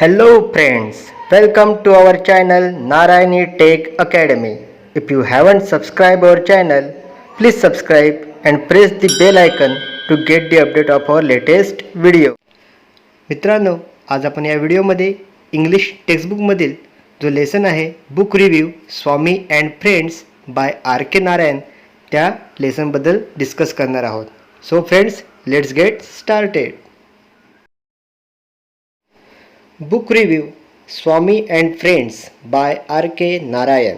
Hello friends, welcome to our channel Narayani Tech Academy. If you haven't subscribed our channel, please subscribe and press the bell icon to get the update of our latest video. मित्रांनो, आज आपण या व्हिडिओमध्ये English टेक्स्टबुकमधील जो lesson आहे book review Swami and friends by RK Narayan त्या लेसनबद्दल discuss करणार आहोत. So friends, let's get started. Book review Swami and Friends by RK Narayan.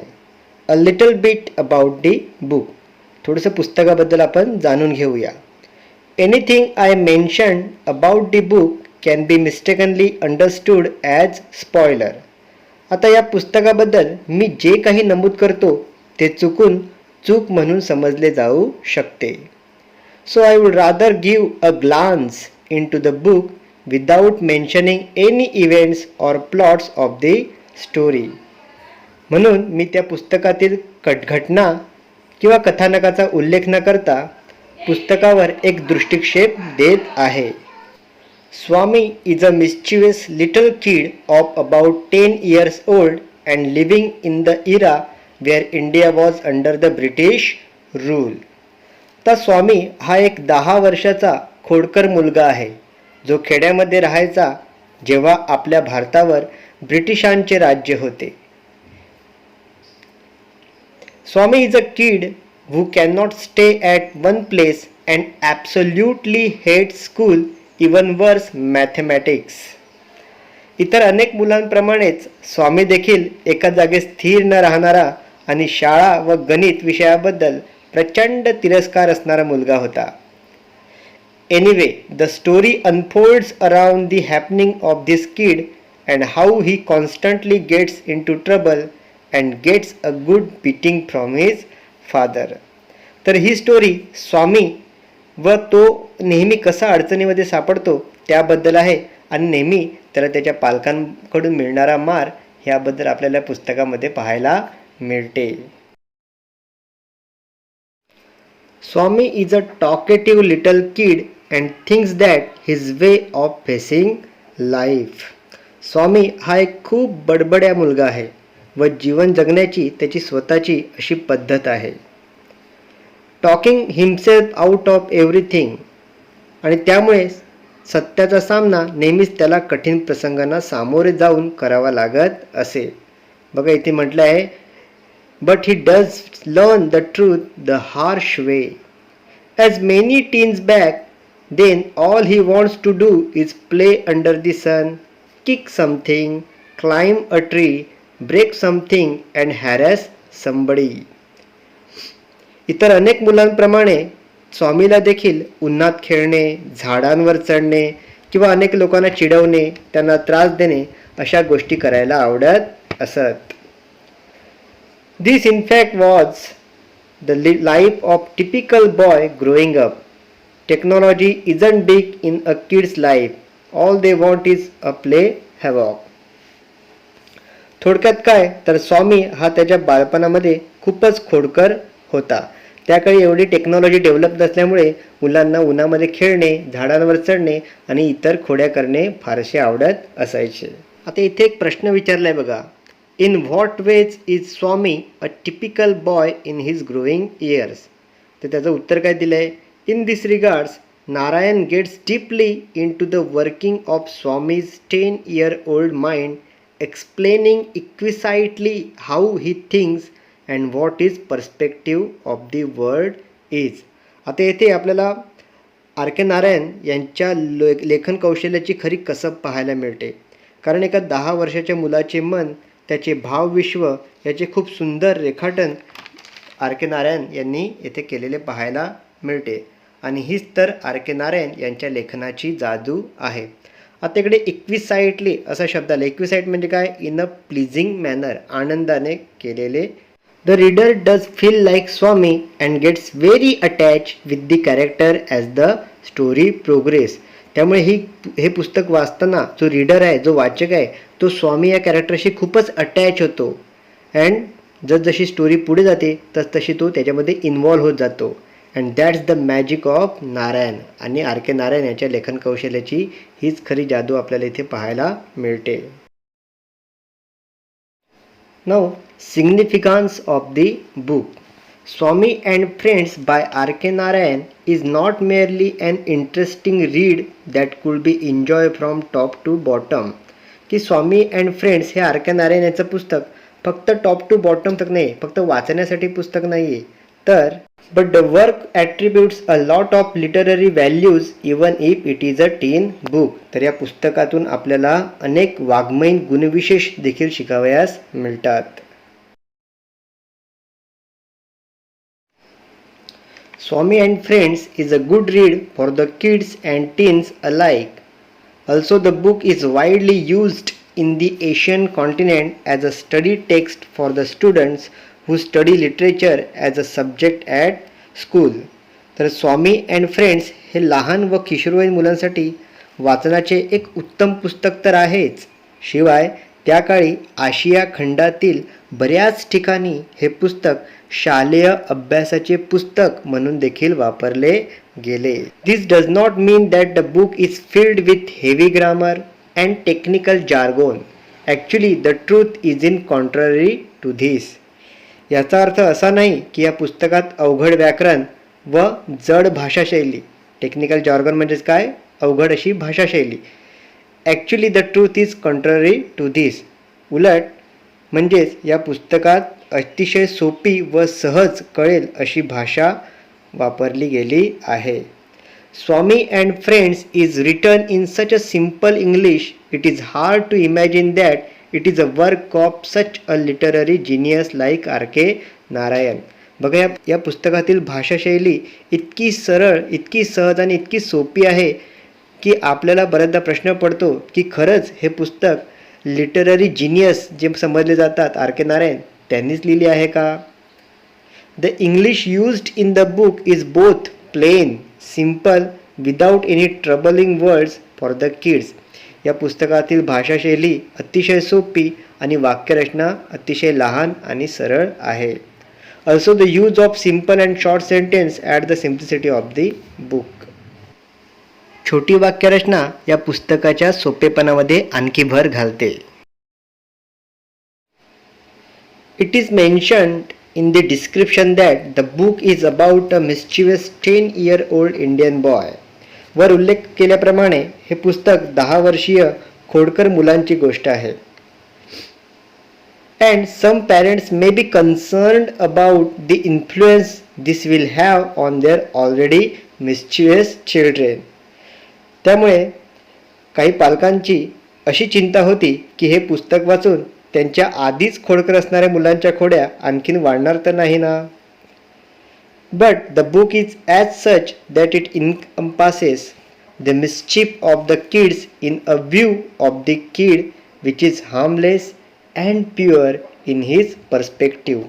A little bit about the book. थोडंसं पुस्तकाबद्दल आपण जाणून घेऊया. Anything I mentioned about the book can be mistakenly understood as spoiler. आता या पुस्तकाबद्दल मी जे काही नमूद करतो ते चूक म्हणून समजले जाऊ शकते. So I would rather give a glance into the book without mentioning any events or plots of the story. म्हणून मी त्या पुस्तकातील घटना किंवा कथानकाचा उल्लेख न करता पुस्तकावर एक दृष्टिक्षेप देत आहे. स्वामी is a mischievous little kid of about 10 years old and living in the era where India was under the British rule. तर स्वामी हा एक 10 वर्षाचा खोडकर मुलगा आहे जो खेड्यामध्ये राहायचा जेव्हा आपल्या भारतावर ब्रिटिशांचे राज्य होते. Swami is a kid who can not stay at one place and absolutely hate school, even worse mathematics. इतर अनेक मुलांप्रमाणेच स्वामी देखील एका जागी स्थिर न राहणारा आणि शाळा व गणित विषयाबद्दल प्रचंड तिरस्कार असणारा मुलगा होता. Anyway, the story unfolds around the happening of this kid and how he constantly gets into trouble and gets a good beating from his father. तर ही स्टोरी स्वामी व तो नेहमी कसा अडचणीमध्ये सापडतो त्याबद्दल आहे आणि नेहमी त्याला त्याच्या पालकांकडून मिळणारा मार ह्याबद्दल आपल्याला पुस्तकामध्ये पाहायला मिळते. Swami is a talkative little kid and thinks that his way of facing life. Swami हा एक खूप बडबड्या मुलगा आहे व जीवन जगण्याची त्याची स्वतःची अशी पद्धत आहे. Talking himself out of everything, आणि त्यामुळे सत्याचा सामना नेहमीच त्याला कठीण प्रसंगांना सामोरे जाऊन करावा लागत असे. बघा इथे म्हटलं आहे, but he does learn the truth the harsh way. As many teens back then all he wants to do is play under the sun, kick something, climb a tree, break something and harass somebody. इतर अनेक मुलांप्रमाणे स्वामीला देखील उन्हात खेळणे, झाडांवर चढणे किंवा अनेक लोकांना चिडवणे, त्यांना त्रास देणे अशा गोष्टी करायला आवडत असत. This in fact was the life of typical boy growing up. Technology isn't big in a kid's life. All they want is a play havoc. थोडक्यात काय तर स्वामी हा त्याच्या बालपणामध्ये खूपच खोडकर होता. त्याकाळी एवढी टेक्नॉलॉजी डेव्हलप नसल्यामुळे मुलांना उन्हामध्ये खेळणे, झाडांवर चढणे आणि इतर खोड्या करणे फारसे आवडत असायचे. आता इथे एक प्रश्न विचारलाय बघा, in what ways is Swami a typical boy in his growing years. तर त्याचं उत्तर काय दिलंय, in this regards, Narayan gets deeply into the working of Swami's 10-year-old mind, explaining exquisitely how he thinks and what his perspective of the world is. आता येथे आपल्याला RK Narayan यांच्या लेखन कौशल्याची खरी कसब पाहायला मिळते. कारण एका 10 वर्षाच्या मुलाचे मन, त्याचे भावविश्व याचे खूप सुंदर रेखाटन RK नारायण यांनी येथे केलेले पाहायला मिळते. आणि हीच तर RK नारायण यांच्या लेखनाची जादू आहे. आता इकडे इक्विसाइटली असा शब्द आला. इक्विसाइट म्हणजे काय, इन अ प्लीजिंग मॅनर, आनंदाने केलेले. The reader does feel like Swami and gets very attach with the character as the story progress. त्यामुळे हे पुस्तक वाचताना जो रीडर आहे, जो वाचक आहे, तो स्वामी या कॅरेक्टरशी खूपच अटॅच होतो. अँड जशी स्टोरी पुढे जाते तशी तो त्याच्यामध्ये इन्व्हॉल्व होत जातो. And that's the magic of Narayan. आणि आर के नारायण यांच्या लेखन कौशल्याची हीच खरी जादू आपल्याला इथे पाहायला मिळते. Now significance of the book. Swami and Friends by R. K. Narayan is not merely an interesting read that could be enjoyed from top to bottom. की स्वामी अँड फ्रेंड्स हे आर के नारायण यांचं पुस्तक फक्त टॉप टू बॉटम तक नाही, फक्त वाचण्यासाठी पुस्तक नाही आहे, तर but the work attributes a lot of literary values even if it is a tin book. तर या पुस्तकातून आपल्याला अनेक वाङ्मयीन गुणविशेष देखील शिकावयास मिळतात. Swami and Friends is a good read for the kids and teens alike. Also, the book is widely used in the Asian continent as a study text for the students who study literature as a subject at school. तर स्वामी and friends हे लहान व किशोरवयीन मुलांसाठी वाचनाचे एक उत्तम पुस्तक तर आहेच, शिवाय त्या काळी आशिया खंडातील बऱ्याच ठिकाणी हे पुस्तक शालेय अभ्यासाचे पुस्तक म्हणून देखील वापरले गेले. This does not mean that the book is filled with heavy grammar and technical jargon. Actually the truth is in contrary to this. याचा अर्थ असा नाही की या पुस्तकात अवघड व्याकरण व जड भाषाशैली, टेक्निकल जार्गन म्हणजेच काय, अवघड अशी भाषाशैली. Actually the truth is contrary to this. उलट म्हणजेच या पुस्तकात अतिशय सोपी व सहज कळेल अशी भाषा वापरली गेली आहे. Swami and friends is written in such a simple English it is hard to imagine that it is a work of such a literary genius like R K Narayan. बघा या पुस्तकातील भाषाशैली इतकी सरळ, इतकी सहज आणि इतकी सोपी आहे की आपल्याला बऱ्याचदा प्रश्न पडतो की खरंच हे पुस्तक लिटररी जिनियस जे समजले जातात आर के नारायण त्यांनीच लिहिली आहे का. The English used in the book is both plain simple without any troubling words for the kids. या पुस्तकातील भाषाशैली अतिशय सोपी आणि वाक्यरचना अतिशय लहान आणि सरळ आहे. Also the use of simple and short sentence at the simplicity of the book. छोटी वाक्यरचना या पुस्तकाच्या सोपेपणामध्ये आणखी भर घालते. It is mentioned in the description that the book is about a mischievous 10-year-old Indian boy. वर उल्लेख केल्याप्रमाणे हे पुस्तक 10 वर्षीय खोडकर मुलांची गोष्ट आहे. And some parents may be concerned about the influence this will have on their already mischievous children. त्यामुळे काही पालकांची अशी चिंता होती की हे पुस्तक वाचून त्यांच्या आधीच खोडकर असणाऱ्या मुलांच्या खोड्या आणखीन वाढणार तर नाही ना. But the book is as such that it encompasses the mischief of the kids in a view of the kid which is harmless and pure in his perspective.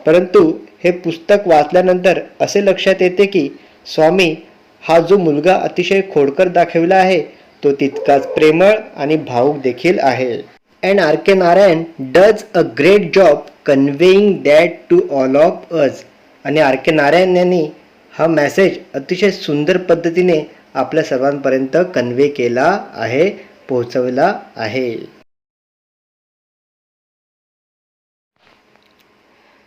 परंतु हे पुस्तक वाचल्यानंतर असे लक्षात येते की स्वामी हा जो मुलगा अतिशय खोडकर दाखविला आहे तो तितकाच प्रेमळ आणि भावुक देखील आहे. And R. K. Narayan does a great job conveying that to all of us. आणि आर के नारायण यांनी हा मेसेज अतिशय सुंदर पद्धतीने आपल्या सर्वांपर्यंत कन्वे केला आहे, पोहोचवला आहे.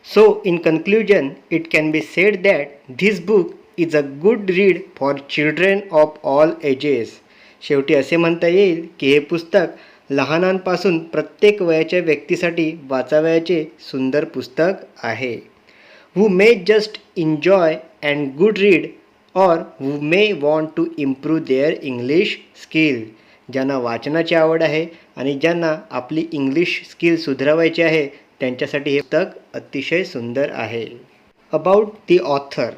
So in conclusion, it can be said that this book is a good read for children of all ages. शेवटी असे म्हणता येईल की हे पुस्तक लहानांपासून प्रत्येक वयाच्या व्यक्तीसाठी वाचावयाचे सुंदर पुस्तक आहे. who may just enjoy and good read or who may want to improve their English skill. ज्यांना वाचनाची आवड आहे आणि ज्यांना आपली इंग्लिश स्किल सुधारायची आहे त्यांच्यासाठी हे पुस्तक अतिशय सुंदर आहे. About the author.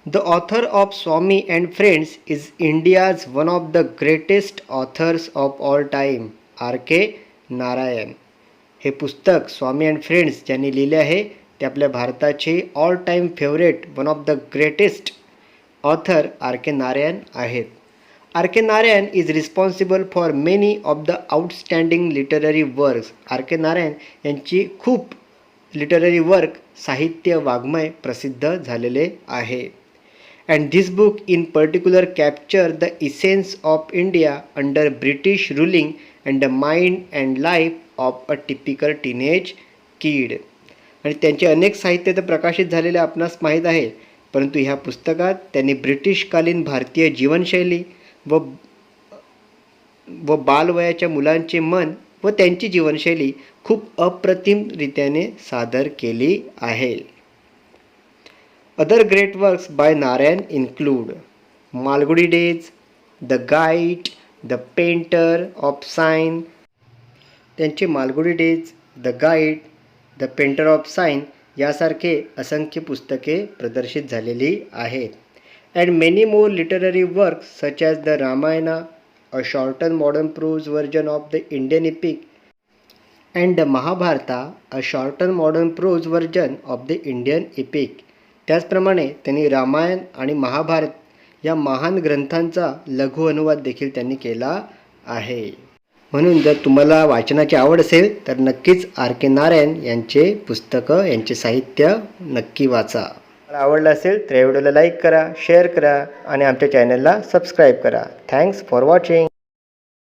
The author of Swami and Friends is India's one of the greatest authors of all time, R. K. Narayan. हे पुस्तक स्वामी अँड फ्रेंड्स ज्यांनी लिहिले आहे ते आपल्या भारताचे all time favourite one of the greatest author R K Narayan आहेत. R K Narayan is responsible for many of the outstanding literary works. R K Narayan यांची खूप लिटररी वर्क साहित्य वाङ्मय प्रसिद्ध झालेले आहे. And this book in particular capture the essence of India under British ruling and the mind and life of a typical teenage kid. आणि त्यांचे अनेक साहित्य तर प्रकाशित झालेले आपणास माहीत आहे, परंतु ह्या पुस्तकात त्यांनी ब्रिटिशकालीन भारतीय जीवनशैली व बालवयाच्या मुलांचे मन व त्यांची जीवनशैली खूप अप्रतिमरित्याने सादर केली आहे. Other great works by Narayan include Malgudi days, the guide, the painter of sign. त्यांचे Malgudi days, the guide, the painter of sign यासारखे असंख्य पुस्तके प्रदर्शित झालेली आहेत. And many more literary works such as the Ramayana, a shorten modern prose version of the Indian epic, and the Mahabharata, a shorten modern prose version of the Indian epic. त्याचप्रमाणे त्यांनी रामायण आणि महाभारत या महान ग्रंथांचा लघु अनुवाद देखील त्यांनी केला आहे. म्हणून जर तुम्हाला वाचनाची आवड असेल तर नक्कीच आर के नारायण यांचे पुस्तकं, यांचे साहित्य नक्की वाचा. आवडलं असेल तर या व्हिडिओला लाईक करा, शेअर करा आणि आमच्या चॅनलला सबस्क्राईब करा. Thanks for watching.